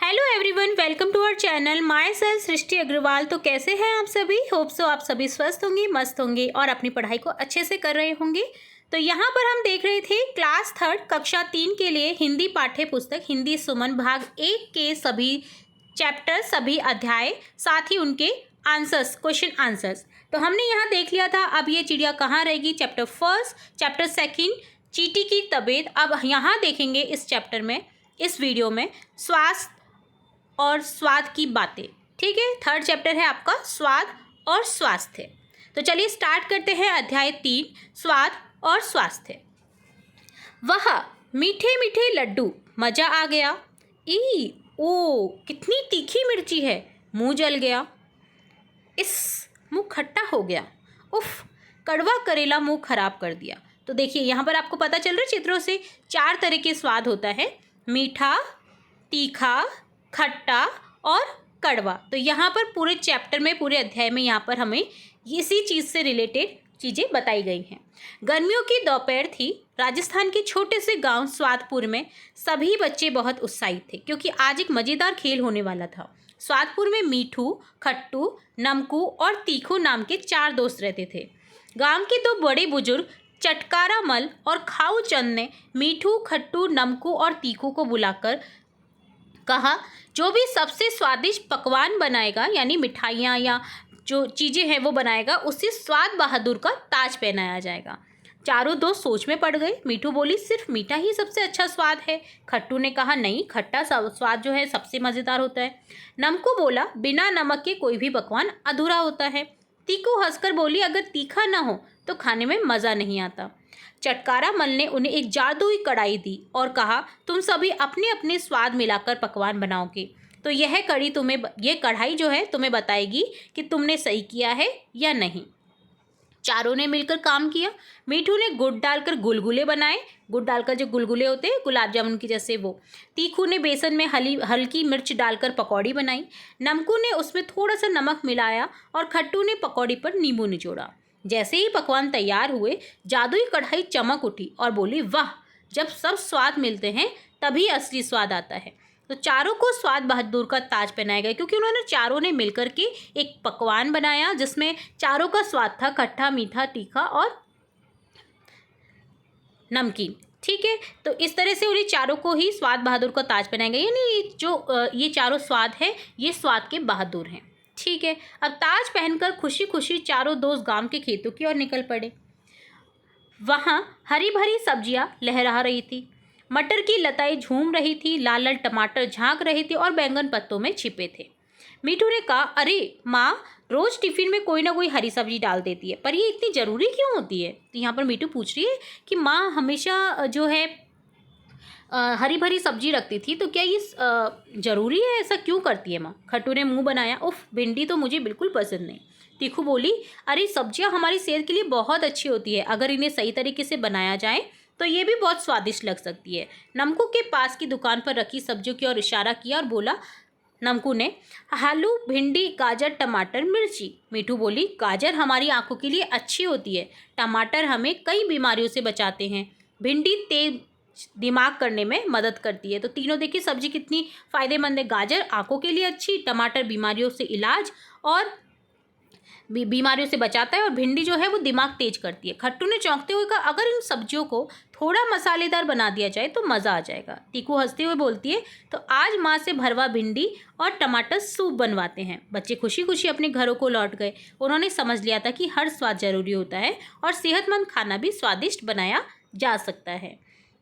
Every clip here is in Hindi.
Hello everyone, welcome to our channel myself Srishti Agarwal. तो कैसे हैं आप सभी? होप सो आप सभी स्वस्थ होंगे, मस्त होंगे और अपनी पढ़ाई को अच्छे से कर रहे होंगे। तो यहाँ पर हम देख रहे थे क्लास 3 कक्षा 3 के लिए हिंदी पाठ्य पुस्तक हिंदी सुमन भाग 1 के सभी चैप्टर, सभी अध्याय, साथ ही उनके आंसर्स, क्वेश्चन आंसर्स। तो हमने यहाँ देख लिया था। अब ये चिड़िया कहाँ रहेगी, चैप्टर 1, चैप्टर 2 चींटी की तबीयत। अब यहाँ देखेंगे इस चैप्टर में, इस वीडियो में स्वास्थ्य और स्वाद की बातें। ठीक है, 3rd चैप्टर है आपका स्वाद और स्वास्थ्य। तो चलिए स्टार्ट करते हैं अध्याय 3 स्वाद और स्वास्थ्य। वह मीठे मीठे लड्डू, मज़ा आ गया। ई ओ कितनी तीखी मिर्ची है, मुंह जल गया। इस मुंह खट्टा हो गया। उफ, कड़वा करेला मुंह खराब कर दिया। तो देखिए यहाँ पर आपको पता चल रहा है चित्रों से 4 तरह के स्वाद होता है, मीठा, तीखा, खट्टा और कड़वा। तो यहाँ पर पूरे चैप्टर में, पूरे अध्याय में यहाँ पर हमें इसी चीज़ से रिलेटेड चीज़ें बताई गई हैं। गर्मियों की दोपहर थी। राजस्थान के छोटे से गांव स्वादपुर में सभी बच्चे बहुत उत्साहित थे क्योंकि आज एक मज़ेदार खेल होने वाला था। स्वादपुर में मीठू, खट्टू, नमकू और तीखू नाम के 4 दोस्त रहते थे। गांव के 2 बड़े बुजुर्ग चटकारा मल और खाऊ चंद ने मीठू, खट्टू, नमकू और तीखू को बुलाकर कहा, जो भी सबसे स्वादिष्ट पकवान बनाएगा, यानी मिठाइयाँ या जो चीज़ें हैं वो बनाएगा, उसे स्वाद बहादुर का ताज पहनाया जाएगा। चारों दोस्त सोच में पड़ गए। मीठू बोली, सिर्फ मीठा ही सबसे अच्छा स्वाद है। खट्टू ने कहा, नहीं, खट्टा स्वाद जो है सबसे मज़ेदार होता है। नमकू बोला, बिना नमक के कोई भी पकवान अधूरा होता है। तीखू हंसकर बोली, अगर तीखा ना हो तो खाने में मज़ा नहीं आता। चटकारा मल ने उन्हें एक जादुई कढ़ाई दी और कहा, तुम सभी अपने अपने स्वाद मिलाकर पकवान बनाओगे तो यह कढ़ाई जो है तुम्हें बताएगी कि तुमने सही किया है या नहीं। चारों ने मिलकर काम किया। मीठू ने गुड़ डालकर गुलगुले बनाए, गुड़ डालकर जो गुलगुले होते हैं गुलाब जामुन की जैसे वो। तीखू ने बेसन में हल्की मिर्च डालकर पकौड़ी बनाई। नमकू ने उसमें थोड़ा सा नमक मिलाया और खट्टू ने पकौड़ी पर नींबू निचोड़ा। जैसे ही पकवान तैयार हुए, जादुई कढ़ाई चमक उठी और बोली, वाह, जब सब स्वाद मिलते हैं तभी असली स्वाद आता है। तो चारों को स्वाद बहादुर का ताज पहनाया गया क्योंकि उन्होंने चारों ने मिलकर के एक पकवान बनाया जिसमें चारों का स्वाद था, खट्टा, मीठा, तीखा और नमकीन। ठीक है, तो इस तरह से उन्हें चारों को ही स्वाद बहादुर का ताज पहनाया गया, यानी ये चारों स्वाद है, ये स्वाद के बहादुर हैं। ठीक है, अब ताज पहनकर खुशी खुशी चारों दोस्त गांव के खेतों की ओर निकल पड़े। वहाँ हरी भरी सब्जियां लहरा रही थी, मटर की लताएं झूम रही थी, लाल लाल टमाटर झांक रहे थे और बैंगन पत्तों में छिपे थे। मीठू ने कहा, अरे माँ, रोज टिफिन में कोई ना कोई हरी सब्जी डाल देती है, पर ये इतनी ज़रूरी क्यों होती है? तो यहाँ पर मीठू पूछ रही है कि माँ हमेशा जो है हरी भरी सब्जी रखती थी, तो क्या ये ज़रूरी है, ऐसा क्यों करती है माँ? खट्टू ने मुंह बनाया, उफ, भिंडी तो मुझे बिल्कुल पसंद नहीं। तीखू बोली, अरे सब्जियाँ हमारी सेहत के लिए बहुत अच्छी होती है, अगर इन्हें सही तरीके से बनाया जाए तो ये भी बहुत स्वादिष्ट लग सकती है। नमकू के पास की दुकान पर रखी सब्जियों की ओर इशारा किया और बोला, नमकू ने, आलू, भिंडी, गाजर, टमाटर, मिर्ची। मीठू बोली, गाजर हमारी आंखों के लिए अच्छी होती है, टमाटर हमें कई बीमारियों से बचाते हैं, भिंडी तेज दिमाग करने में मदद करती है। तो तीनों देखिए सब्जी कितनी फ़ायदेमंद है। गाजर आंखों के लिए अच्छी, टमाटर बीमारियों से इलाज और बीमारियों से बचाता है, और भिंडी जो है वो दिमाग तेज करती है। खट्टू ने चौंकते हुए कहा, अगर इन सब्जियों को थोड़ा मसालेदार बना दिया जाए तो मज़ा आ जाएगा। तीखू हंसते हुए बोलती है, तो आज माँ से भरवा भिंडी और टमाटर सूप बनवाते हैं। बच्चे खुशी खुशी अपने घरों को लौट गए। उन्होंने समझ लिया था कि हर स्वाद जरूरी होता है और सेहतमंद खाना भी स्वादिष्ट बनाया जा सकता है।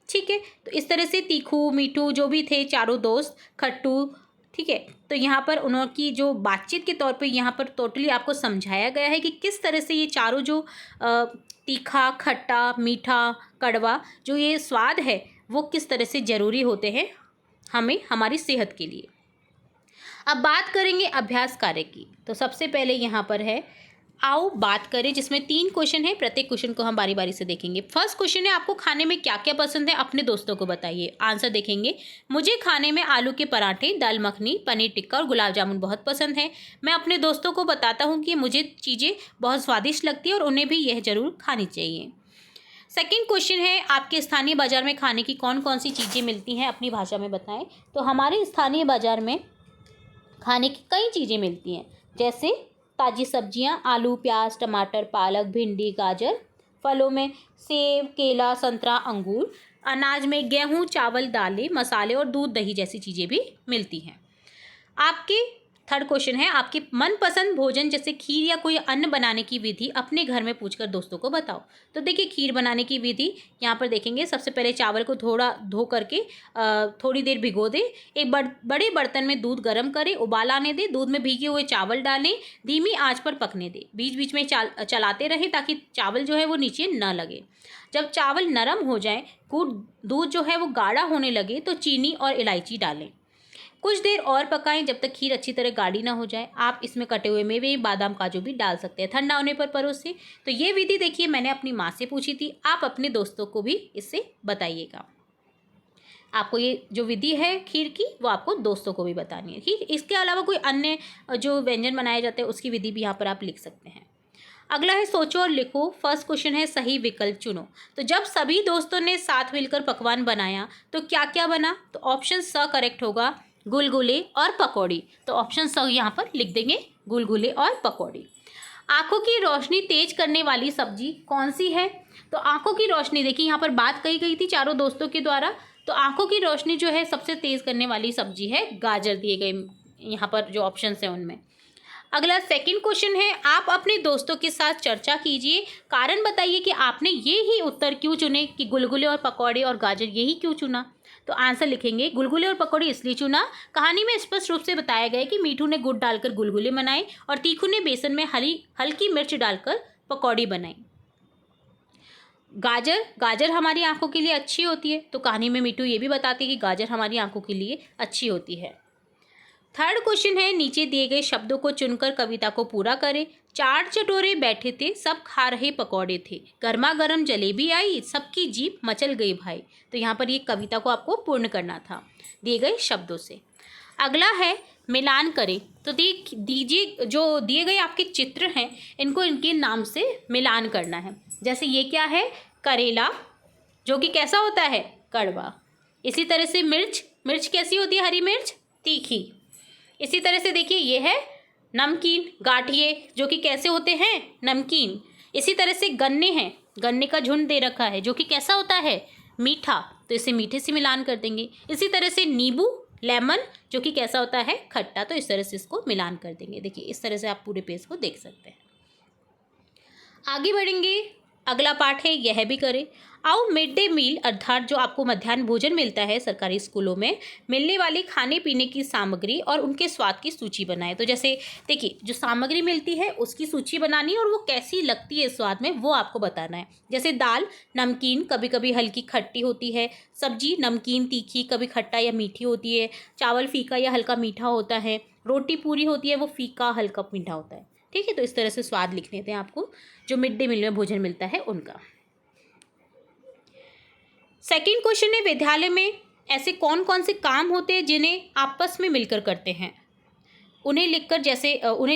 ठीक है, तो इस तरह से तीखू, मीठू जो भी थे चारों दोस्त, खट्टू, ठीक है, तो यहाँ पर उनकी जो बातचीत के तौर पे यहाँ पर टोटली आपको समझाया गया है कि किस तरह से ये चारों जो तीखा, खट्टा, मीठा, कड़वा जो ये स्वाद है वो किस तरह से ज़रूरी होते हैं हमें, हमारी सेहत के लिए। अब बात करेंगे अभ्यास कार्य की। तो सबसे पहले यहाँ पर है, आओ बात करें, जिसमें 3 क्वेश्चन है। प्रत्येक क्वेश्चन को हम बारी बारी से देखेंगे। फर्स्ट क्वेश्चन है, आपको खाने में क्या क्या पसंद है, अपने दोस्तों को बताइए। आंसर देखेंगे, मुझे खाने में आलू के पराठे, दाल मखनी, पनीर टिक्का और गुलाब जामुन बहुत पसंद है। मैं अपने दोस्तों को बताता हूँ कि मुझे चीज़ें बहुत स्वादिष्ट लगती है और उन्हें भी यह ज़रूर खानी चाहिए। सेकंड क्वेश्चन है, आपके स्थानीय बाजार में खाने की कौन कौन सी चीज़ें मिलती हैं, अपनी भाषा में बताएं। तो हमारे स्थानीय बाजार में खाने की कई चीज़ें मिलती हैं, जैसे ताज़ी सब्जियां, आलू, प्याज, टमाटर, पालक, भिंडी, गाजर। फलों में सेब, केला, संतरा, अंगूर। अनाज में गेहूं, चावल, दालें, मसाले और दूध, दही जैसी चीज़ें भी मिलती हैं। आपके थर्ड क्वेश्चन है, आपकी मनपसंद भोजन जैसे खीर या कोई अन्न बनाने की विधि अपने घर में पूछकर दोस्तों को बताओ। तो देखिए, खीर बनाने की विधि यहाँ पर देखेंगे। सबसे पहले चावल को थोड़ा धो करके थोड़ी देर भिगो दें। एक बड़े बर्तन में दूध गर्म करें, उबाल आने दें। दूध में भीगे हुए चावल डालें, धीमी आंच पर पकने दें। बीच बीच में चलाते रहें ताकि चावल जो है वो नीचे न लगे। जब चावल नरम हो जाए, दूध जो है वो गाढ़ा होने लगे तो चीनी और इलायची डालें। कुछ देर और पकाएं जब तक खीर अच्छी तरह गाढ़ी ना हो जाए। आप इसमें कटे हुए मेवे, बादाम, काजू भी डाल सकते हैं। ठंडा होने पर परोसें। तो ये विधि देखिए मैंने अपनी माँ से पूछी थी, आप अपने दोस्तों को भी इससे बताइएगा। आपको ये जो विधि है खीर की, वो आपको दोस्तों को भी बतानी है। ठीक, इसके अलावा कोई अन्य जो व्यंजन बनाए जाते हैं उसकी विधि भी यहाँ पर आप लिख सकते हैं। अगला है, सोचो और लिखो। फर्स्ट क्वेश्चन है, सही विकल्प चुनो। तो जब सभी दोस्तों ने साथ मिलकर पकवान बनाया तो क्या क्या बना। तो ऑप्शन स करेक्ट होगा, गुलगुले और पकौड़ी। तो ऑप्शन स यहाँ पर लिख देंगे, गुलगुले और पकौड़ी। आंखों की रोशनी तेज करने वाली सब्जी कौन सी है। तो आंखों की रोशनी, देखिए यहाँ पर बात कही गई थी चारों दोस्तों के द्वारा। तो आंखों की रोशनी जो है सबसे तेज करने वाली सब्जी है गाजर, दिए गए यहाँ पर जो ऑप्शन है उनमें। अगला सेकंड क्वेश्चन है, आप अपने दोस्तों के साथ चर्चा कीजिए। कारण बताइए कि आपने ये ही उत्तर क्यों चुने, कि गुलगुले और पकौड़े और गाजर यही क्यों चुना। तो आंसर लिखेंगे, गुलगुले और पकौड़े इसलिए चुना, कहानी में स्पष्ट रूप से बताया गया है कि मीठू ने गुड़ डालकर गुलगुले बनाए और तीखू ने बेसन में हल्की मिर्च डालकर पकौड़ी बनाई। गाजर हमारी आंखों के लिए अच्छी होती है, तो कहानी में मीठू ये भी बताती है कि गाजर हमारी आंखों के लिए अच्छी होती है। थर्ड क्वेश्चन है, नीचे दिए गए शब्दों को चुनकर कविता को पूरा करें। चार चटोरे बैठे थे, सब खा रहे पकौड़े थे, गर्मा गर्म जलेबी आई, सबकी जीभ मचल गई भाई। तो यहाँ पर ये कविता को आपको पूर्ण करना था दिए गए शब्दों से। अगला है, मिलान करें। तो दीजिए जो दिए गए आपके चित्र हैं इनको इनके नाम से मिलान करना है। जैसे ये क्या है, करेला, जो कि कैसा होता है, कड़वा। इसी तरह से मिर्च कैसी होती है, हरी मिर्च, तीखी। इसी तरह से देखिए ये है नमकीन, गाठिए, जो कि कैसे होते हैं, नमकीन। इसी तरह से गन्ने हैं, गन्ने का झुंड दे रखा है जो कि कैसा होता है, मीठा। तो इसे मीठे से मिलान कर देंगे। इसी तरह से नींबू, लेमन, जो कि कैसा होता है, खट्टा। तो इस तरह से इसको मिलान कर देंगे। देखिए इस तरह से आप पूरे पेज को देख सकते हैं। आगे बढ़ेंगे, अगला पाठ है, यह भी करें। आओ मिड डे मील अर्थात जो आपको मध्याह्न भोजन मिलता है सरकारी स्कूलों में, मिलने वाली खाने पीने की सामग्री और उनके स्वाद की सूची बनाएं। तो जैसे देखिए जो सामग्री मिलती है उसकी सूची बनानी है और वो कैसी लगती है स्वाद में वो आपको बताना है। जैसे दाल नमकीन, कभी कभी हल्की खट्टी होती है। सब्जी नमकीन तीखी, कभी खट्टा या मीठी होती है। चावल फीका या हल्का मीठा होता है। रोटी पूरी होती है, वो फीका हल्का मीठा होता है। ठीक है, तो इस तरह से स्वाद लिखने थे आपको जो मिड डे मील में भोजन मिलता है उनका। सेकंड क्वेश्चन है, विद्यालय में ऐसे कौन कौन से काम होते हैं जिन्हें आपस में मिलकर करते हैं। उन्हें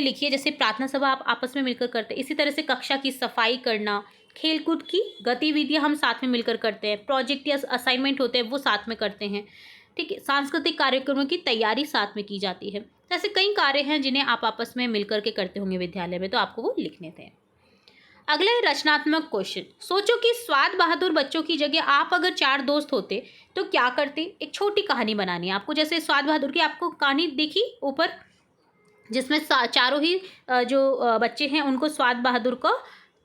लिखिए। जैसे प्रार्थना सभा आप आपस में मिलकर करते हैं। इसी तरह से कक्षा की सफाई करना, खेलकूद की गतिविधियां हम साथ में मिलकर करते हैं। प्रोजेक्ट या असाइनमेंट होते हैं वो साथ में करते हैं। ठीक है, सांस्कृतिक कार्यक्रमों की तैयारी साथ में की जाती है। ऐसे कई कार्य हैं जिन्हें आप आपस में मिलकर के करते होंगे विद्यालय में, तो आपको वो लिखने थे। अगला है रचनात्मक क्वेश्चन। सोचो कि स्वाद बहादुर बच्चों की जगह आप अगर 4 दोस्त होते तो क्या करते। एक छोटी कहानी बनानी है आपको। जैसे स्वाद बहादुर की आपको कहानी देखी ऊपर, जिसमें चारों ही जो बच्चे हैं उनको स्वाद बहादुर को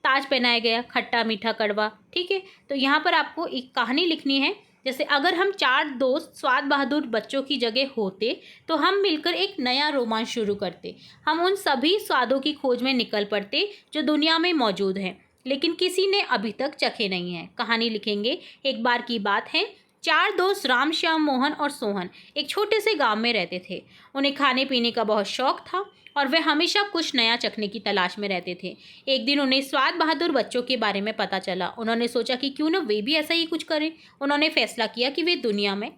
ताज पहनाया गया, खट्टा मीठा कड़वा। ठीक है, तो यहाँ पर आपको एक कहानी लिखनी है। जैसे अगर हम 4 दोस्त स्वाद बहादुर बच्चों की जगह होते तो हम मिलकर एक नया रोमांच शुरू करते। हम उन सभी स्वादों की खोज में निकल पड़ते जो दुनिया में मौजूद हैं, लेकिन किसी ने अभी तक चखे नहीं हैं। कहानी लिखेंगे। एक बार की बात है, 4 दोस्त राम, श्याम, मोहन और सोहन एक छोटे से गांव में रहते थे। उन्हें खाने पीने का बहुत शौक था और वे हमेशा कुछ नया चखने की तलाश में रहते थे। एक दिन उन्हें स्वाद बहादुर बच्चों के बारे में पता चला। उन्होंने सोचा कि क्यों ना वे भी ऐसा ही कुछ करें। उन्होंने फैसला किया कि वे दुनिया में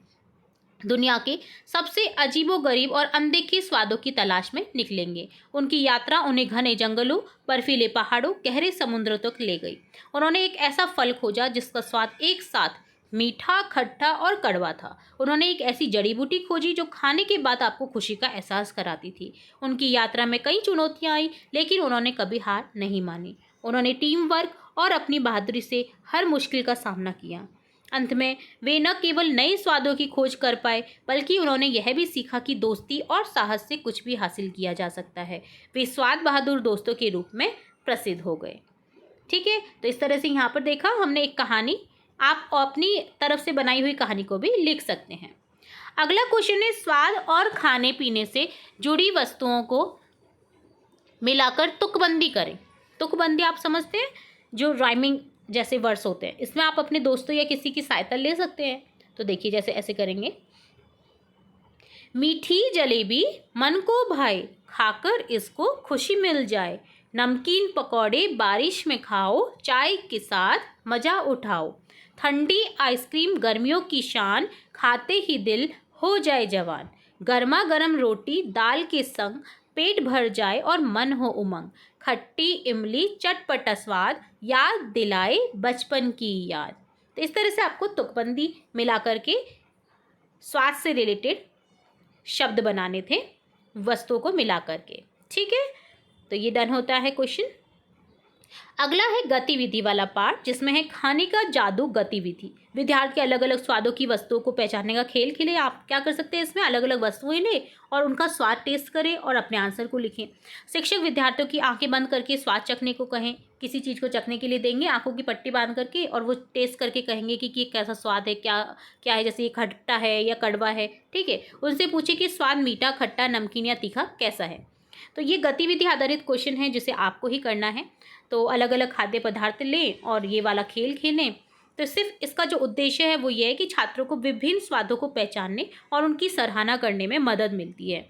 दुनिया के सबसे अजीबोगरीब और अनदेखे स्वादों की तलाश में निकलेंगे। उनकी यात्रा उन्हें घने जंगलों, बर्फीले पहाड़ों, गहरे समुद्रों तक ले गई। उन्होंने एक ऐसा फल खोजा जिसका स्वाद एक साथ मीठा, खट्टा और कड़वा था। उन्होंने एक ऐसी जड़ी बूटी खोजी जो खाने के बाद आपको खुशी का एहसास कराती थी। उनकी यात्रा में कई चुनौतियां आई, लेकिन उन्होंने कभी हार नहीं मानी। उन्होंने टीम वर्क और अपनी बहादुरी से हर मुश्किल का सामना किया। अंत में वे न केवल नए स्वादों की खोज कर पाए, बल्कि उन्होंने यह भी सीखा कि दोस्ती और साहस से कुछ भी हासिल किया जा सकता है। वे स्वाद बहादुर दोस्तों के रूप में प्रसिद्ध हो गए। ठीक है, तो इस तरह से यहाँ पर देखा हमने एक कहानी, आप अपनी तरफ से बनाई हुई कहानी को भी लिख सकते हैं। अगला क्वेश्चन है, स्वाद और खाने पीने से जुड़ी वस्तुओं को मिलाकर तुकबंदी करें। तुकबंदी आप समझते हैं, जो राइमिंग जैसे वर्ड्स होते हैं, इसमें आप अपने दोस्तों या किसी की सहायता ले सकते हैं। तो देखिए, जैसे ऐसे करेंगे, मीठी जलेबी मन को भाए, खाकर इसको खुशी मिल जाए। नमकीन पकौड़े बारिश में खाओ, चाय के साथ मज़ा उठाओ। ठंडी आइसक्रीम गर्मियों की शान, खाते ही दिल हो जाए जवान। गर्मा गर्म रोटी दाल के संग, पेट भर जाए और मन हो उमंग। खट्टी इमली चटपटा स्वाद, याद दिलाए बचपन की याद। तो इस तरह से आपको तुकबंदी मिला करके स्वाद से रिलेटेड शब्द बनाने थे, वस्तुओं को मिला करके। ठीक है, तो ये डन होता है क्वेश्चन। अगला है गतिविधि वाला पार्ट, जिसमें है खाने का जादू गतिविधि। विद्यार्थी अलग अलग स्वादों की वस्तुओं को पहचानने का खेल खेले। आप क्या कर सकते हैं, इसमें अलग अलग वस्तुएं लें और उनका स्वाद टेस्ट करें और अपने आंसर को लिखें। शिक्षक विद्यार्थियों की आंखें बंद करके स्वाद चखने को कहें। किसी चीज़ को चखने के लिए देंगे आंखों की पट्टी बांध करके, और वो टेस्ट करके कहेंगे कि ये कैसा स्वाद है, क्या क्या है, जैसे ये खट्टा है या कड़वा है। ठीक है, उनसे पूछे कि स्वाद मीठा, खट्टा, नमकीन या तीखा कैसा है। तो ये गतिविधि आधारित क्वेश्चन है जिसे आपको ही करना है। तो अलग अलग खाद्य पदार्थ लें और ये वाला खेल खेलें। तो सिर्फ इसका जो उद्देश्य है वो ये है कि छात्रों को विभिन्न स्वादों को पहचानने और उनकी सराहना करने में मदद मिलती है।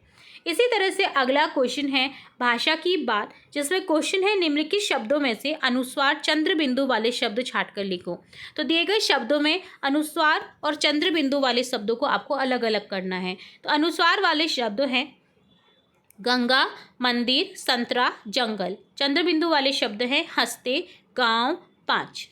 इसी तरह से अगला क्वेश्चन है भाषा की बात, जिसमें क्वेश्चन है निम्नलिखित शब्दों में से अनुस्वार चंद्र बिंदु वाले शब्द छांट कर लिखो। तो दिए गए शब्दों में अनुस्वार और चंद्र बिंदु वाले शब्दों को आपको अलग अलग करना है। तो अनुस्वार वाले शब्द हैं गंगा, मंदिर, संतरा, जंगल। चंद्र बिंदु वाले शब्द हैं हंसते, गांव, 5।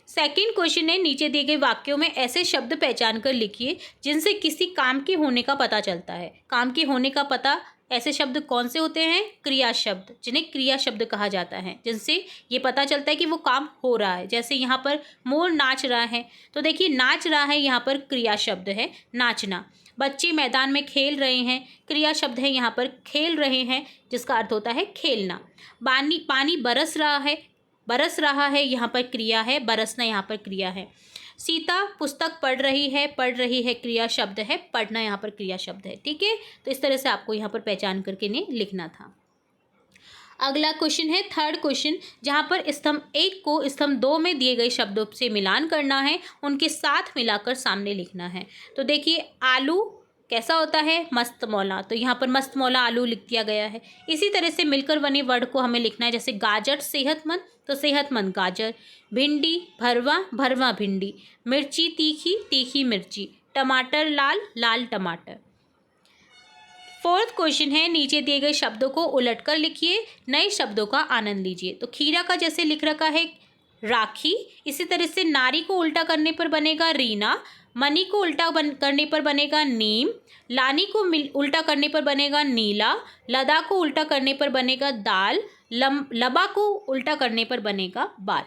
सेकंड क्वेश्चन है नीचे दिए गए वाक्यों में ऐसे शब्द पहचान कर लिखिए जिनसे किसी काम के होने का पता चलता है। काम के होने का पता, ऐसे शब्द कौन से होते हैं, क्रिया शब्द, जिन्हें क्रिया शब्द कहा जाता है, जिनसे ये पता चलता है कि वो काम हो रहा है। जैसे यहाँ पर मोर नाच रहा है, तो देखिए नाच रहा है यहाँ पर क्रिया शब्द है नाचना। बच्चे मैदान में खेल रहे हैं, क्रिया शब्द है यहाँ पर खेल रहे हैं, जिसका अर्थ होता है खेलना। पानी बरस रहा है यहाँ पर क्रिया है, बरसना यहाँ पर क्रिया है। सीता पुस्तक पढ़ रही है क्रिया शब्द है, पढ़ना यहाँ पर क्रिया शब्द है। ठीक है, तो इस तरह से आपको यहाँ पर पहचान करके नहीं लिखना था। अगला क्वेश्चन है थर्ड क्वेश्चन, जहाँ पर स्तंभ 1 को स्तंभ 2 में दिए गए शब्दों से मिलान करना है, उनके साथ मिलाकर सामने लिखना है। तो देखिए आलू कैसा होता है, मस्त मौला, तो यहाँ पर मस्त मौला आलू लिख दिया गया है। इसी तरह से मिलकर बने वर्ड को हमें लिखना है, जैसे गाजर सेहतमंद, तो सेहतमंद गाजर। भिंडी भरवा, भरवा भिंडी। मिर्ची तीखी, तीखी मिर्ची। टमाटर लाल, लाल टमाटर। फोर्थ क्वेश्चन है नीचे दिए गए शब्दों को उलटकर लिखिए, नए शब्दों का आनंद लीजिए। तो खीरा का जैसे लिख रखा है राखी, इसी तरह से नारी को उल्टा करने पर बनेगा रीना, मनी को उल्टा करने पर बनेगा नीम, लानी को उल्टा करने पर बनेगा नीला, लदा को उल्टा करने पर बनेगा दाल, लबा को उल्टा करने पर बनेगा बाल।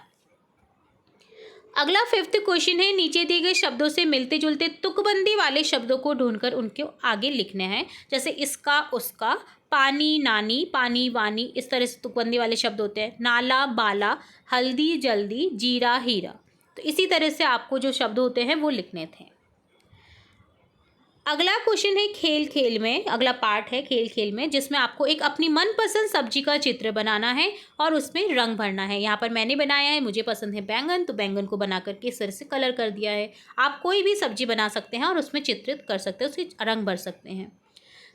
अगला फिफ्थ क्वेश्चन है नीचे दिए गए शब्दों से मिलते जुलते तुकबंदी वाले शब्दों को ढूंढकर उनके आगे लिखने हैं, जैसे इसका उसका, पानी नानी, पानी वानी, इस तरह से तुकबंदी वाले शब्द होते हैं। नाला बाला, हल्दी जल्दी, जीरा हीरा। तो इसी तरह से आपको जो शब्द होते हैं वो लिखने थे। अगला क्वेश्चन है खेल खेल में, अगला पार्ट है खेल खेल में, जिसमें आपको एक अपनी मनपसंद सब्जी का चित्र बनाना है और उसमें रंग भरना है। यहाँ पर मैंने बनाया है, मुझे पसंद है बैंगन, तो बैंगन को बना करके इस तरह से कलर कर दिया है। आप कोई भी सब्जी बना सकते हैं और उसमें चित्रित कर सकते हैं, उसके रंग भर सकते हैं।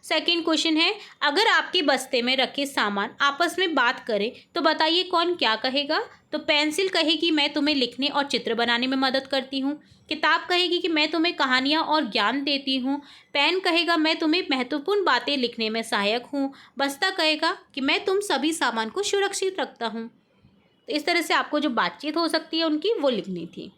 सेकेंड क्वेश्चन है अगर आपके बस्ते में रखे सामान आपस में बात करें तो बताइए कौन क्या कहेगा। तो तो पेंसिल कहेगी मैं तुम्हें लिखने और चित्र बनाने में मदद करती हूँ। किताब कहेगी कि मैं तुम्हें कहानियाँ और ज्ञान देती हूँ। पेन कहेगा मैं तुम्हें महत्वपूर्ण बातें लिखने में सहायक हूँ। बस्ता कहेगा कि मैं तुम सभी सामान को सुरक्षित रखता हूँ। तो इस तरह से आपको जो बातचीत हो सकती है उनकी, वो लिखनी थी।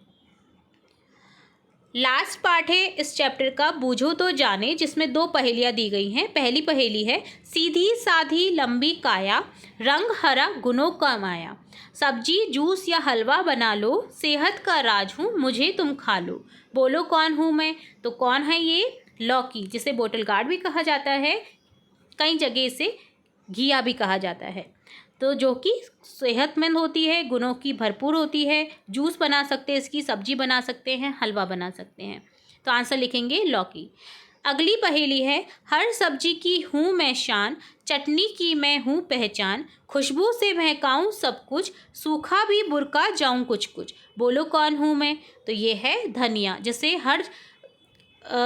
लास्ट पार्ट है इस चैप्टर का, बूझो तो जाने, जिसमें 2 पहेलियाँ दी गई हैं। पहली पहेली है, सीधी साधी लंबी काया, रंग हरा गुनों का माया, सब्जी जूस या हलवा बना लो, सेहत का राज हूँ मुझे तुम खा लो, बोलो कौन हूँ मैं। तो कौन है ये? लौकी, जिसे बोतल गार्ड भी कहा जाता है, कई जगह इसे घिया भी कहा जाता है। तो जो कि सेहतमंद होती है, गुणों की भरपूर होती है, जूस बना सकते हैं, इसकी सब्जी बना सकते हैं, हलवा बना सकते हैं। तो आंसर लिखेंगे लौकी। अगली पहेली है, हर सब्जी की हूँ मैं शान, चटनी की मैं हूँ पहचान, खुशबू से महकाऊँ सब कुछ, सूखा भी बुरका जाऊँ कुछ कुछ, बोलो कौन हूँ मैं। तो ये है धनिया, जिसे हर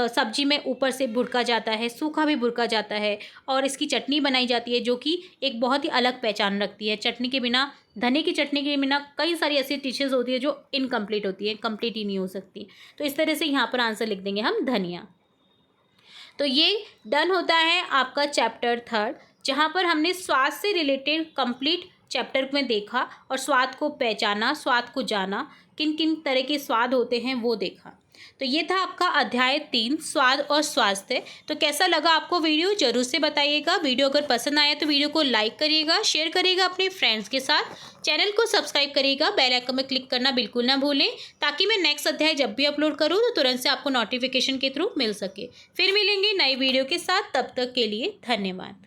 सब्जी में ऊपर से भुरका जाता है, सूखा भी भुरका जाता है, और इसकी चटनी बनाई जाती है जो कि एक बहुत ही अलग पहचान रखती है। चटनी के बिना, धनिया की चटनी के बिना कई सारी ऐसी डिशेज़ होती है जो इनकम्प्लीट होती है, कंप्लीट ही नहीं हो सकती। तो इस तरह से यहाँ पर आंसर लिख देंगे हम धनिया। तो ये डन होता है आपका चैप्टर 3, जहाँ पर हमने स्वाद से रिलेटेड कंप्लीट चैप्टर में देखा और स्वाद को पहचाना, स्वाद को जाना, किन किन तरह के स्वाद होते हैं वो देखा। तो ये था आपका अध्याय 3, स्वाद और स्वास्थ्य। तो कैसा लगा आपको वीडियो, जरूर से बताइएगा। वीडियो अगर पसंद आया तो वीडियो को लाइक करिएगा, शेयर करिएगा अपने फ्रेंड्स के साथ, चैनल को सब्सक्राइब करिएगा, बेल आइकन में क्लिक करना बिल्कुल ना भूलें, ताकि मैं नेक्स्ट अध्याय जब भी अपलोड करूँ तो तुरंत से आपको नोटिफिकेशन के थ्रू मिल सके। फिर मिलेंगे नई वीडियो के साथ, तब तक के लिए धन्यवाद।